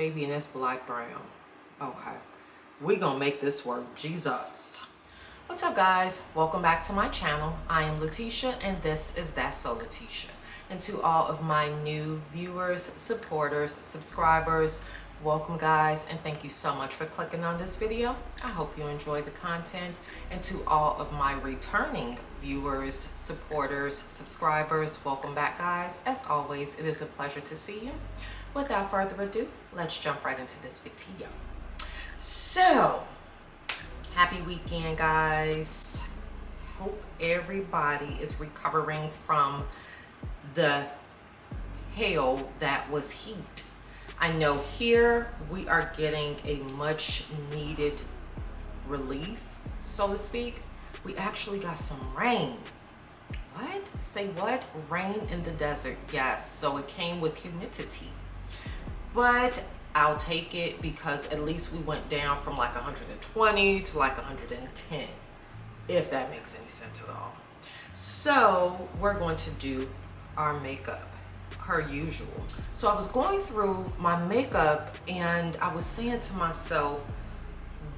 Baby, and it's black brown. Okay, we gonna make this work, Jesus. What's up, guys? Welcome back to my channel. I am Letitia, and this is That's So Letitia. And to all of my new viewers, supporters, subscribers, welcome, guys, and thank you so much for clicking on this video. I hope you enjoy the content. And to all of my returning viewers, supporters, subscribers, welcome back, guys. As always, it is a pleasure to see you. Without further ado, let's jump right into this video. So, happy weekend, guys. Hope everybody is recovering from the hell that was heat. I know here we are getting a much needed relief, so to speak. We actually got some rain. What? Say what? Rain in the desert. Yes, so it came with humidity. But I'll take it because at least we went down from like 120 to like 110, if that makes any sense at all. So we're going to do our makeup per usual. So I was going through my makeup and I was saying to myself,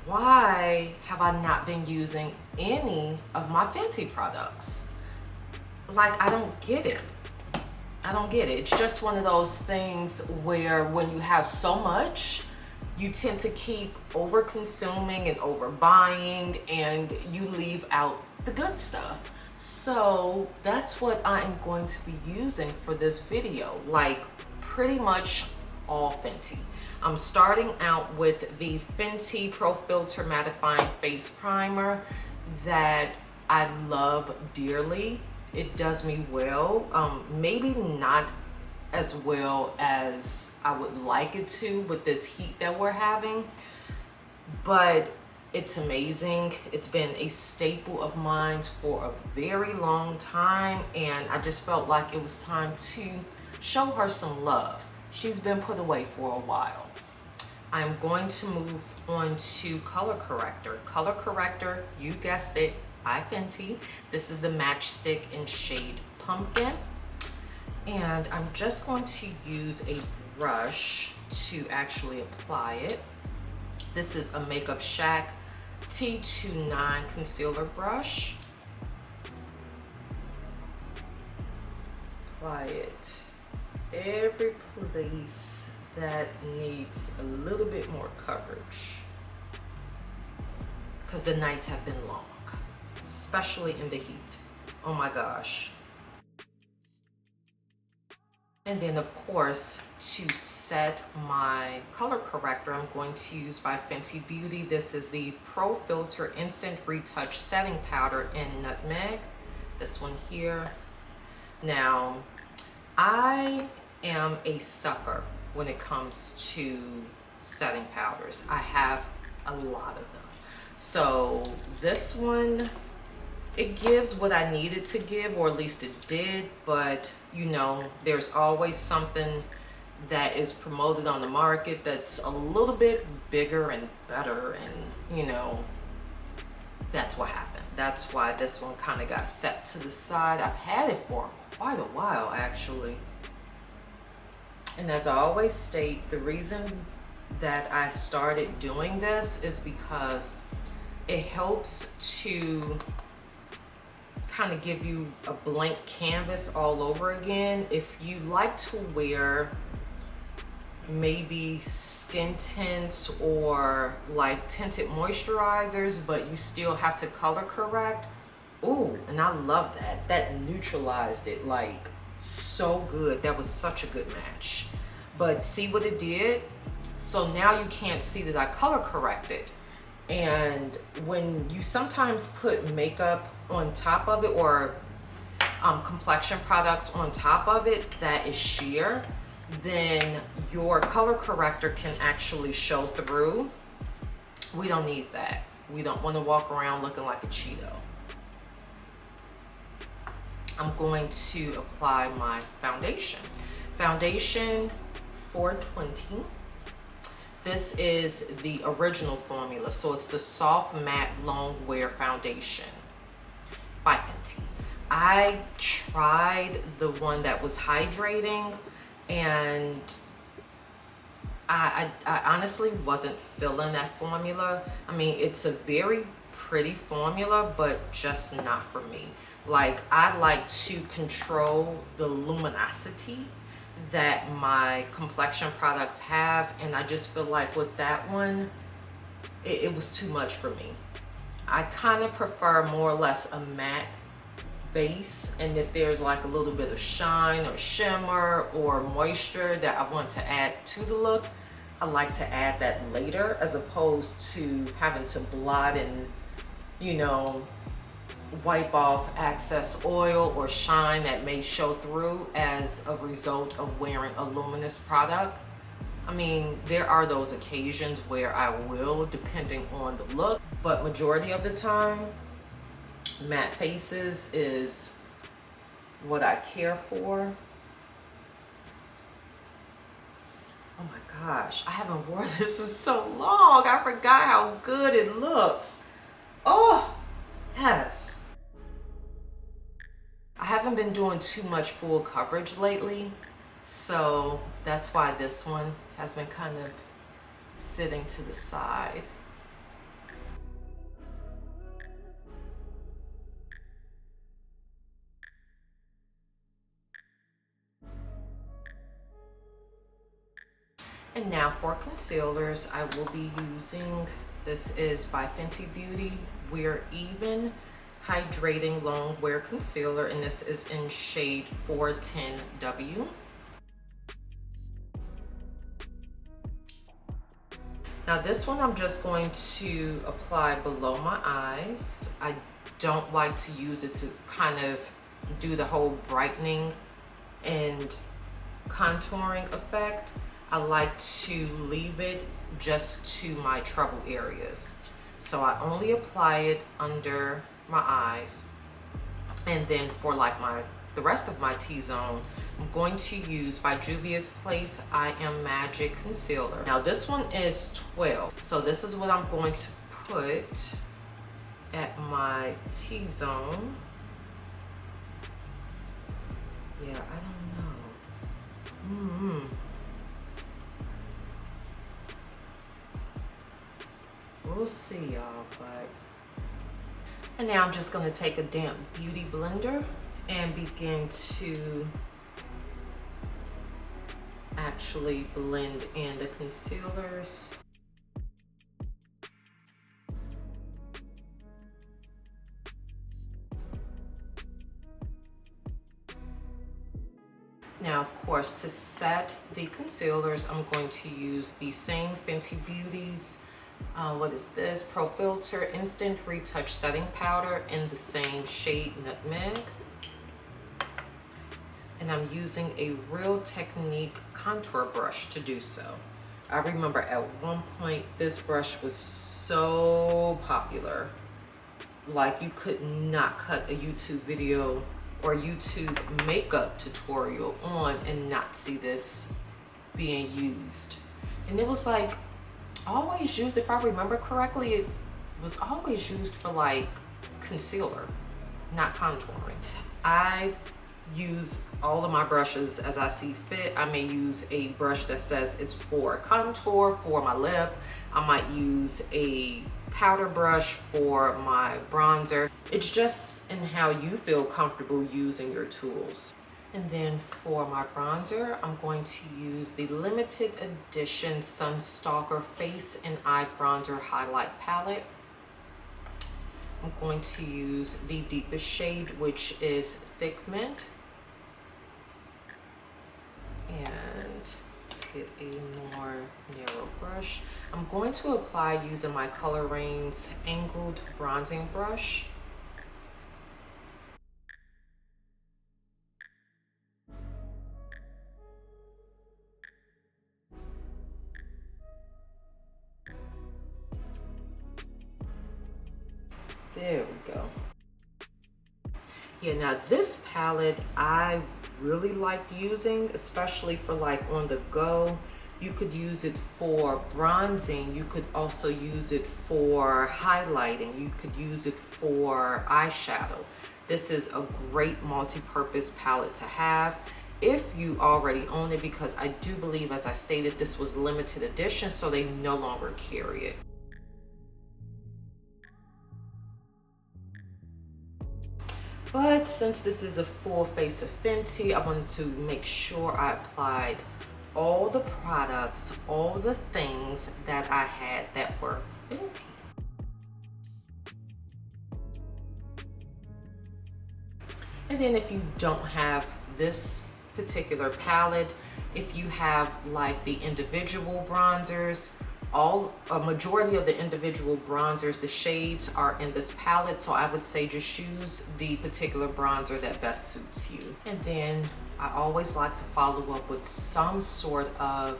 why have I not been using any of my Fenty products? Like, I don't get it. I don't get it. It's just one of those things where when you have so much, you tend to keep over consuming and overbuying, and you leave out the good stuff. So that's what I am going to be using for this video, like pretty much all Fenty. I'm starting out with the Fenty Pro Filt'R Mattifying Face Primer that I love dearly. It does me well, maybe not as well as I would like it to with this heat that we're having, but it's amazing. It's been a staple of mine for a very long time, and I just felt like it was time to show her some love. She's been put away for a while. I'm going to move on to color corrector. Color corrector, you guessed it, by Fenty. This is the Matchstick in shade Pumpkin. And I'm just going to use a brush to actually apply it. This is a Makeup Shack T29 concealer brush. Apply it every place that needs a little bit more coverage, because the nights have been long, especially in the heat. Oh my gosh. And then of course, to set my color corrector, I'm going to use by Fenty Beauty. This is the Pro Filt'R Instant Retouch Setting Powder in Nutmeg. This one here. Now, I am a sucker when it comes to setting powders. I have a lot of them. So this one, it gives what I needed to give, or at least it did, but you know, there's always something that is promoted on the market that's a little bit bigger and better, and you know, that's what happened. That's why this one kind of got set to the side. I've had it for quite a while, actually. And as I always state, the reason that I started doing this is because it helps to kind of give you a blank canvas all over again. If you like to wear maybe skin tints or like tinted moisturizers, but you still have to color correct. Ooh, and I love that. That neutralized it like so good. That was such a good match. But see what it did? So now you can't see that I color corrected. And when you sometimes put makeup on top of it, or complexion products on top of it that is sheer, then your color corrector can actually show through. We don't need that. We don't want to walk around looking like a Cheeto. I'm going to apply my foundation. Foundation 420. This is the original formula, so it's the Soft Matte Long Wear Foundation by Fenty. I tried the one that was hydrating, and I honestly wasn't feeling that formula. I mean, it's a very pretty formula, but just not for me. Like, I like to control the luminosity that my complexion products have, and I just feel like with that one, it was too much for me. I kind of prefer more or less a matte base, and if there's like a little bit of shine or shimmer or moisture that I want to add to the look, I like to add that later as opposed to having to blot and, you know, wipe off excess oil or shine that may show through as a result of wearing a luminous product. I mean, there are those occasions where I will, depending on the look, but majority of the time, matte faces is what I care for. Oh my gosh, I haven't worn this in so long. I forgot how good it looks. Oh, yes. I haven't been doing too much full coverage lately, so that's why this one has been kind of sitting to the side. And now for concealers, I will be using, this is by Fenty Beauty, We're Even Hydrating Long Wear Concealer, and this is in shade 410W. Now this one I'm just going to apply below my eyes. I don't like to use it to kind of do the whole brightening and contouring effect. I like to leave it just to my trouble areas. So I only apply it under my eyes. And then for like the rest of my T-zone, I'm going to use by Juvia's Place I Am Magic Concealer. Now this one is 12. So this is what I'm going to put at my T-zone. Yeah, I don't know. We'll see, y'all, but. And now I'm just gonna take a damp beauty blender and begin to actually blend in the concealers. Now, of course, to set the concealers, I'm going to use the same Fenty Beauty's, what is this? Pro Filt'R Instant Retouch Setting Powder in the same shade Nutmeg. And I'm using a Real Technique contour brush to do so. I remember at one point, this brush was so popular. Like, you could not cut a YouTube video or YouTube makeup tutorial on and not see this being used. And it was like always used, if I remember correctly, it was always used for like concealer, not contouring. I use all of my brushes as I see fit. I may use a brush that says it's for contour for my lip. I might use a powder brush for my bronzer. It's just in how you feel comfortable using your tools. And then for my bronzer, I'm going to use the limited edition Sunstalker Face and Eye Bronzer Highlight Palette. I'm going to use the deepest shade, which is Thick Mint. And let's get a more narrow brush. I'm going to apply using my Color Rain's angled bronzing brush. There we go. Yeah, now this palette I really like using, especially for like on the go. You could use it for bronzing. You could also use it for highlighting. You could use it for eyeshadow. This is a great multi-purpose palette to have. if you already own it, because I do believe, as I stated, this was limited edition, so they no longer carry it. But since this is a full face of Fenty, I wanted to make sure I applied all the products, all the things that I had that were Fenty. And then if you don't have this particular palette, if you have like the individual bronzers, a majority of the individual bronzers, the shades are in this palette, so I would say just use the particular bronzer that best suits you. And then I always like to follow up with some sort of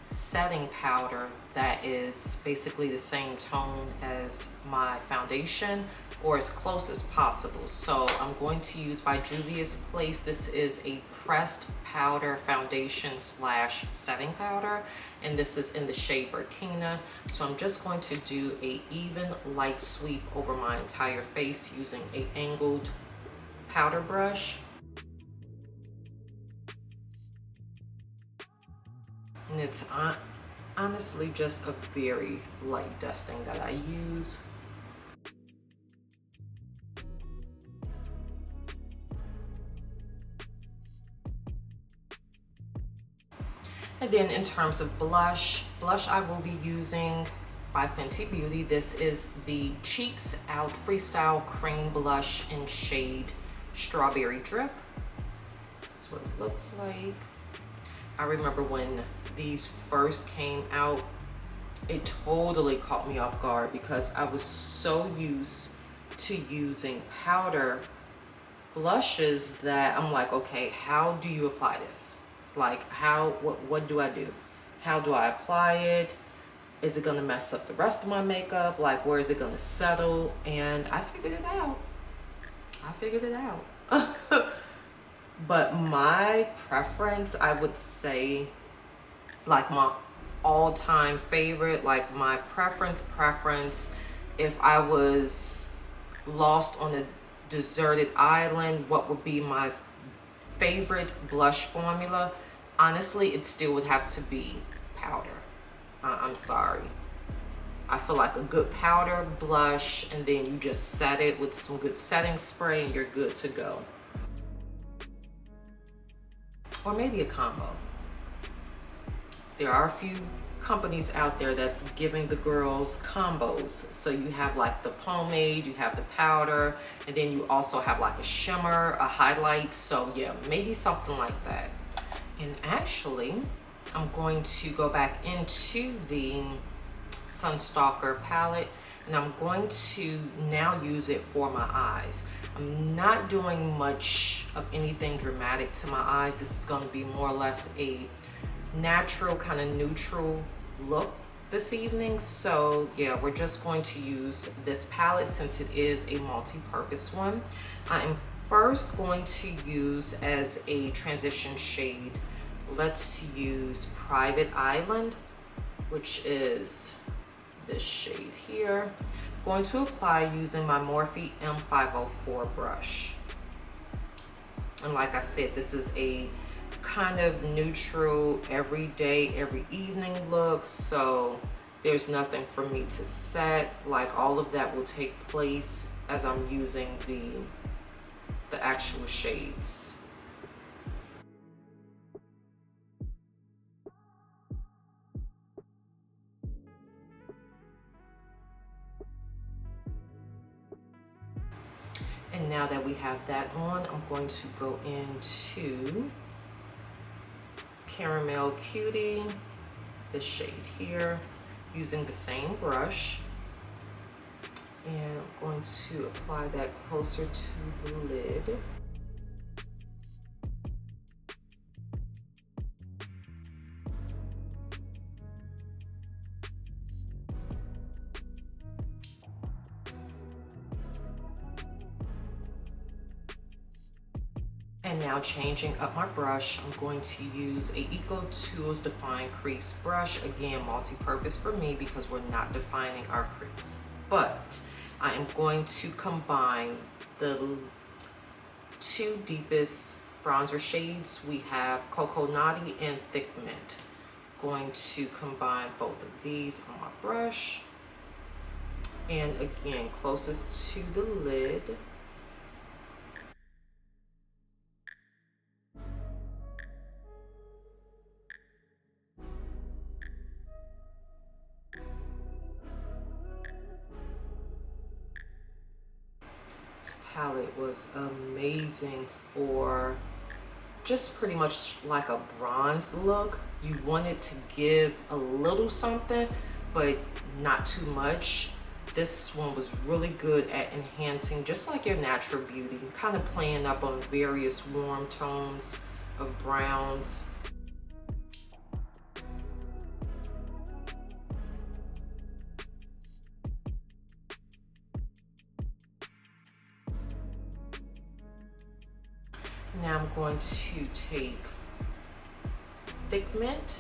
setting powder that is basically the same tone as my foundation, or as close as possible. So I'm going to use by Juvia's Place. This is a pressed powder foundation slash setting powder, and this is in the shade Burkina. So I'm just going to do a even light sweep over my entire face using a angled powder brush. And it's honestly just a very light dusting that I use. And then in terms of blush I will be using by Fenty Beauty. This is the Cheeks Out Freestyle Cream Blush in shade Strawberry Drip. This is what it looks like. I remember when these first came out, it totally caught me off guard because I was so used to using powder blushes that I'm like, okay, how do you apply this? Like what do I do? How do I apply it? Is it gonna mess up the rest of my makeup? Like, where is it gonna settle? And I figured it out. But my preference, I would say, like my all-time favorite, like my preference, if I was lost on a deserted island, what would be my favorite blush formula? Honestly, it still would have to be powder. I'm sorry. I feel like a good powder blush, and then you just set it with some good setting spray and you're good to go. Or maybe a combo. There are a few companies out there that's giving the girls combos. So you have like the pomade, you have the powder, and then you also have like a shimmer, a highlight. So yeah, maybe something like that. And actually, I'm going to go back into the Sunstalker palette, and I'm going to now use it for my eyes. I'm not doing much of anything dramatic to my eyes. This is going to be more or less a natural, kind of neutral look this evening. So yeah, we're just going to use this palette since it is a multi-purpose one. I am first going to use as a transition shade, let's use Private Island, which is this shade here. I'm going to apply using my Morphe M504 brush. And like I said, this is a kind of neutral, everyday, every evening look. So there's nothing for me to set. Like, all of that will take place as I'm using the actual shades. And now that we have that on, I'm going to go into Caramel Cutie, this shade here, using the same brush. And I'm going to apply that closer to the lid. And now changing up my brush, I'm going to use a Eco Tools Define Crease brush. Again, multi-purpose for me because we're not defining our crease. But I am going to combine the two deepest bronzer shades. We have Cocoa Naughty and Thick Mint. Going to combine both of these on my brush. And again, closest to the lid. This palette was amazing for just pretty much like a bronze look. You want it to give a little something, but not too much. This one was really good at enhancing just like your natural beauty, kind of playing up on various warm tones of browns. Now I'm going to take Thick Mint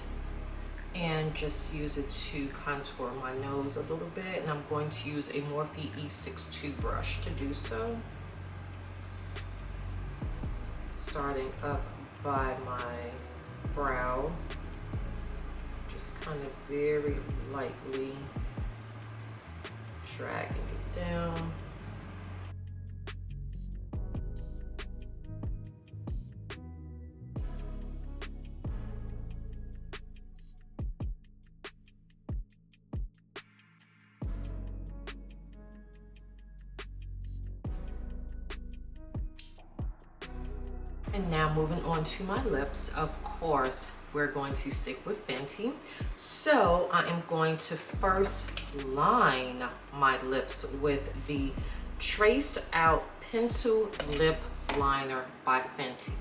and just use it to contour my nose a little bit. And I'm going to use a Morphe E62 brush to do so. Starting up by my brow, just kind of very lightly dragging it down. And now moving on to my lips, of course, we're going to stick with Fenty. So I am going to first line my lips with the Traced Out Pencil Lip Liner by Fenty.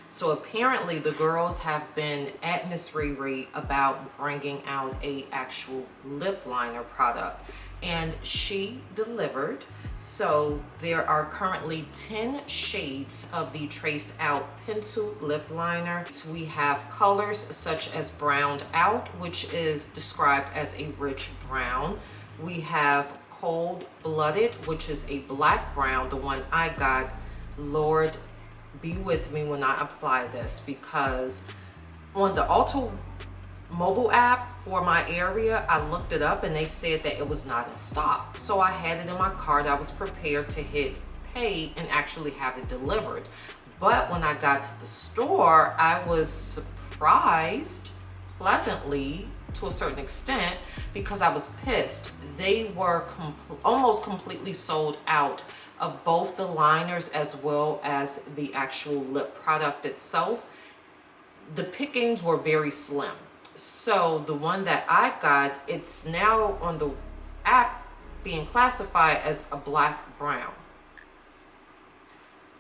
So apparently the girls have been at Miss Riri about bringing out a actual lip liner product, and she delivered. So there are currently 10 shades of the Traced Out Pencil Lip Liner. So we have colors such as Browned Out, which is described as a rich brown. We have Cold Blooded, which is a black brown, the one I got. Lord, be with me when I apply this, because on the Ulta mobile app for my area, I looked it up and they said that it was not in stock. So I had it in my cart. I was prepared to hit pay and actually have it delivered. But when I got to the store, I was surprised, pleasantly to a certain extent, because I was pissed. They were almost completely sold out of both the liners as well as the actual lip product itself. The pickings were very slim. So the one that I got, it's now on the app being classified as a black brown.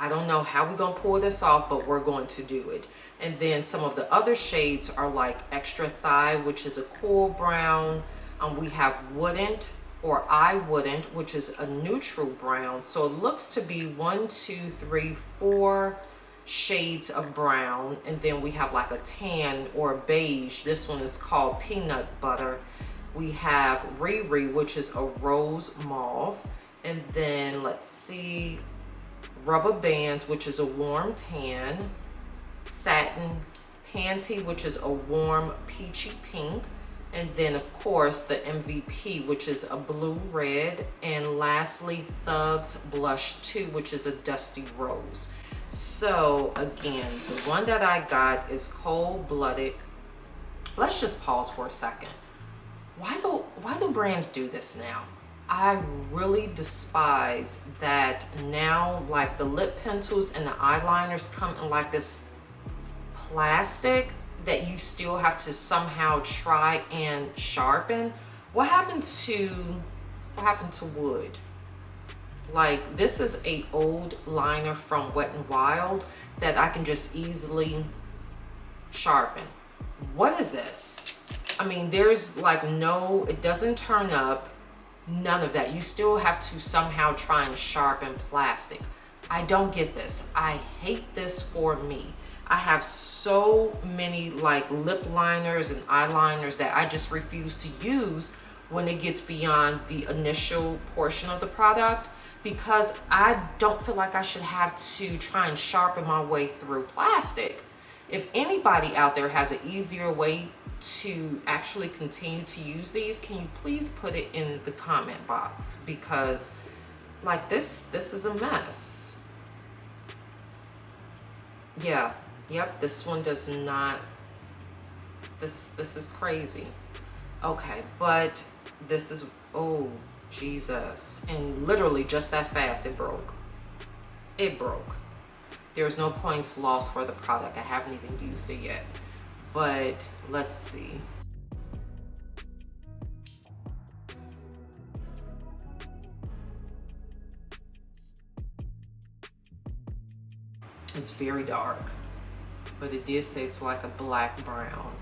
I don't know how we're gonna pull this off, but we're going to do it. And then some of the other shades are like Extra Thigh, which is a cool brown. We have Wouldn't, or I Wouldn't, which is a neutral brown. So it looks to be 1, 2, 3, 4 shades of brown. And then we have like a tan or a beige. This one is called Peanut Butter. We have Riri, which is a rose mauve. And then let's see, Rubber Bands, which is a warm tan. Satin Panty, which is a warm peachy pink. And then of course the MVP, which is a blue red. And lastly, Thugs Blush 2, which is a dusty rose. So again, the one that I got is Cold Blooded. Let's just pause for a second. Why do brands do this now? I really despise that now, like the lip pencils and the eyeliners come in like this plastic that you still have to somehow try and sharpen. What happened to wood? Like, this is a old liner from Wet n Wild that I can just easily sharpen. What is this? I mean, there's like no, it doesn't turn up, none of that. You still have to somehow try and sharpen plastic. I don't get this. I hate this for me. I have so many like lip liners and eyeliners that I just refuse to use when it gets beyond the initial portion of the product, because I don't feel like I should have to try and sharpen my way through plastic. If anybody out there has an easier way to actually continue to use these, can you please put it in the comment box? Because like this is a mess. Yeah, yep, this one does not, this is crazy. Okay, but this is, oh Jesus, and literally just that fast it broke. It broke. There's no points lost for the product. I haven't even used it yet, but let's see. It's very dark, but it did say it's like a black brown.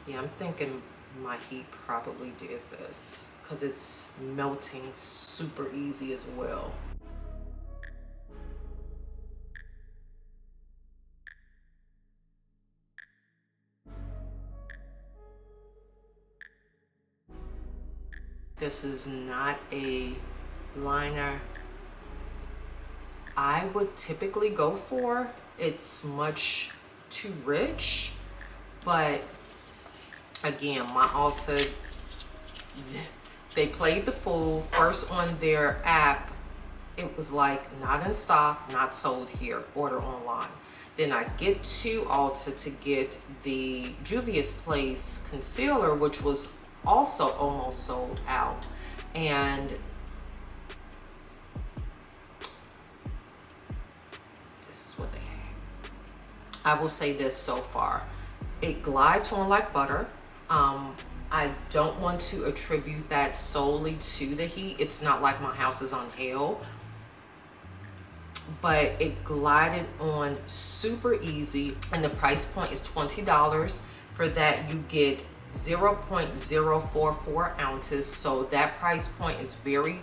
Yeah, I'm thinking my heat probably did this because it's melting super easy as well. This is not a liner I would typically go for. It's much too rich, but again, my Ulta, they played the fool. First on their app, it was like not in stock, not sold here, order online. Then I get to Ulta to get the Juvia's Place concealer, which was also almost sold out. And this is what they had. I will say this so far. It glides on like butter. I don't want to attribute that solely to the heat. It's not like my house is on hail, but it glided on super easy, and the price point is $20. For that, you get 0.044 ounces, so that price point is very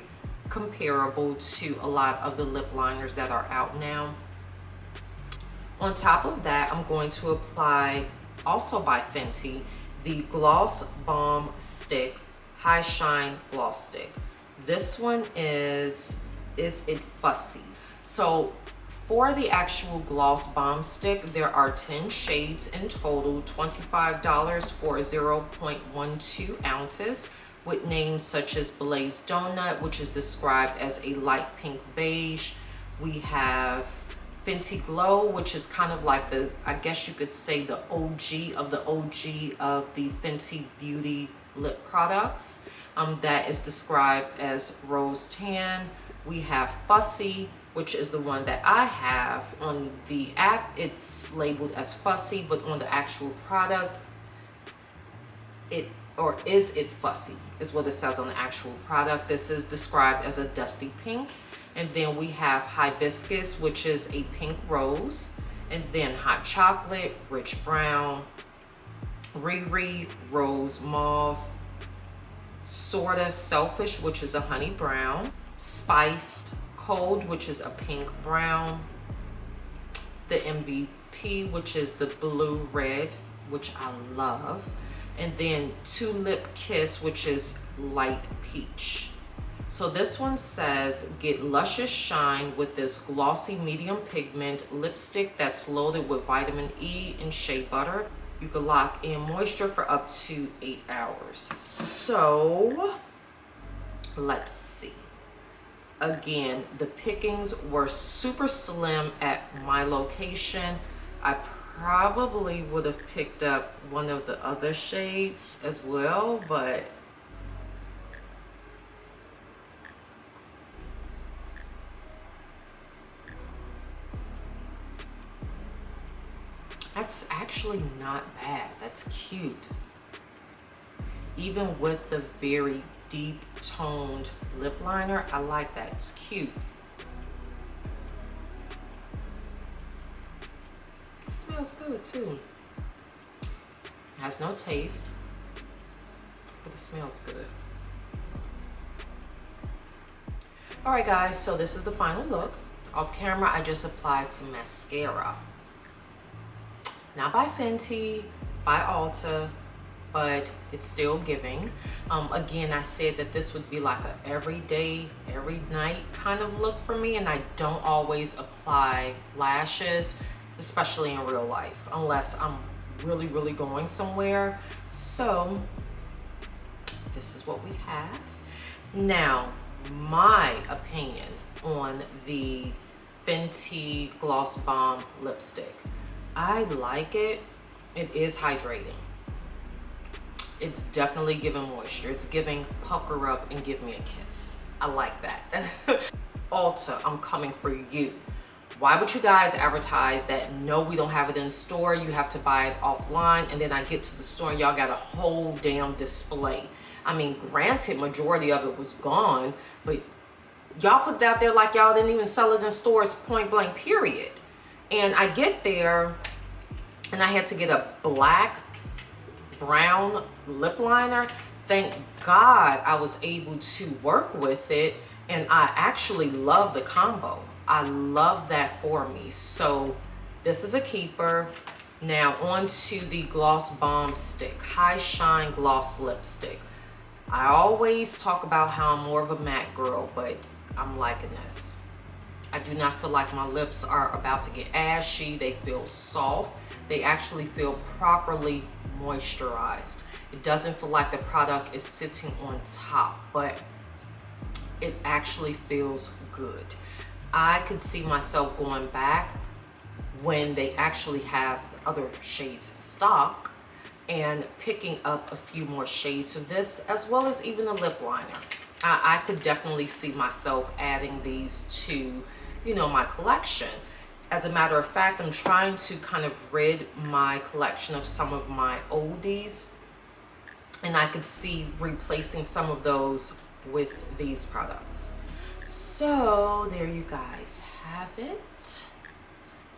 comparable to a lot of the lip liners that are out now. On top of that, I'm going to apply, also by Fenty, the Gloss Bomb Stick High Shine Gloss Stick. This one is it Fussy? So for the actual Gloss Bomb Stick, there are 10 shades in total, $25 for 0.12 ounces, with names such as Blaze Donut, which is described as a light pink beige. We have Fenty Glow, which is kind of like the, I guess you could say, the OG of the OG of the Fenty Beauty lip products. That is described as Rose Tan. We have Fussy, which is the one that I have. On the app, it's labeled as Fussy, but on the actual product, is it Fussy is what it says on the actual product. This is described as a dusty pink. And then we have Hibiscus, which is a pink rose. And then Hot Chocolate, Rich Brown, Riri, Rose Mauve, Sorta Selfish, which is a honey brown, Spiced Cold, which is a pink brown, the MVP, which is the blue red, which I love, and then Tulip Kiss, which is light peach. So this one says, get luscious shine with this glossy medium pigment lipstick that's loaded with vitamin E and shea butter. You can lock in moisture for up to 8 hours. So let's see. Again, the pickings were super slim at my location. I probably would have picked up one of the other shades as well, but that's actually not bad. That's cute. Even with the very deep toned lip liner, I like that. It's cute. It smells good too. It has no taste, but it smells good. All right guys, so this is the final look. Off camera, I just applied some mascara. Not by Fenty, by Ulta, but it's still giving. Again, I said that this would be like a everyday, every night kind of look for me, and I don't always apply lashes, especially in real life, unless I'm really, really going somewhere. So this is what we have. Now, my opinion on the Fenty Gloss Bomb lipstick. I like it. It is hydrating. It's definitely giving moisture. It's giving pucker up and give me a kiss. I like that. Ulta, I'm coming for you. Why would you guys advertise that no, we don't have it in store, you have to buy it offline, and then I get to the store and y'all got a whole damn display? I mean, granted, majority of it was gone, but y'all put it out there like y'all didn't even sell it in stores, point blank, period. And I get there and I had to get a black brown lip liner. Thank God I was able to work with it, and I actually love the combo. I love that for me. So this is a keeper. Now on to the Gloss Bomb Stick, High Shine Gloss Lipstick. I always talk about how I'm more of a matte girl, but I'm liking this. I do not feel like my lips are about to get ashy. They feel soft. They actually feel properly moisturized. It doesn't feel like the product is sitting on top, but it actually feels good. I could see myself going back when they actually have other shades in stock and picking up a few more shades of this, as well as even a lip liner. I could definitely see myself adding these to, you know, my collection. As a matter of fact, I'm trying to kind of rid my collection of some of my oldies, and I could see replacing some of those with these products. So there you guys have it.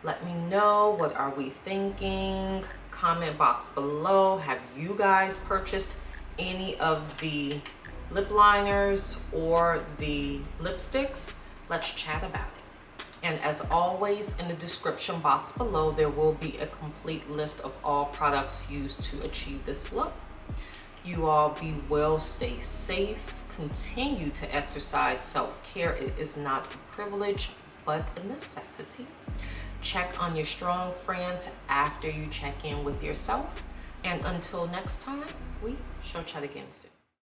Let me know, what are we thinking? Comment box below. Have you guys purchased any of the lip liners or the lipsticks? Let's chat about it. And as always, in the description box below, there will be a complete list of all products used to achieve this look. You all be well, stay safe, continue to exercise self-care. It is not a privilege, but a necessity. Check on your strong friends after you check in with yourself. And until next time, we shall chat again soon.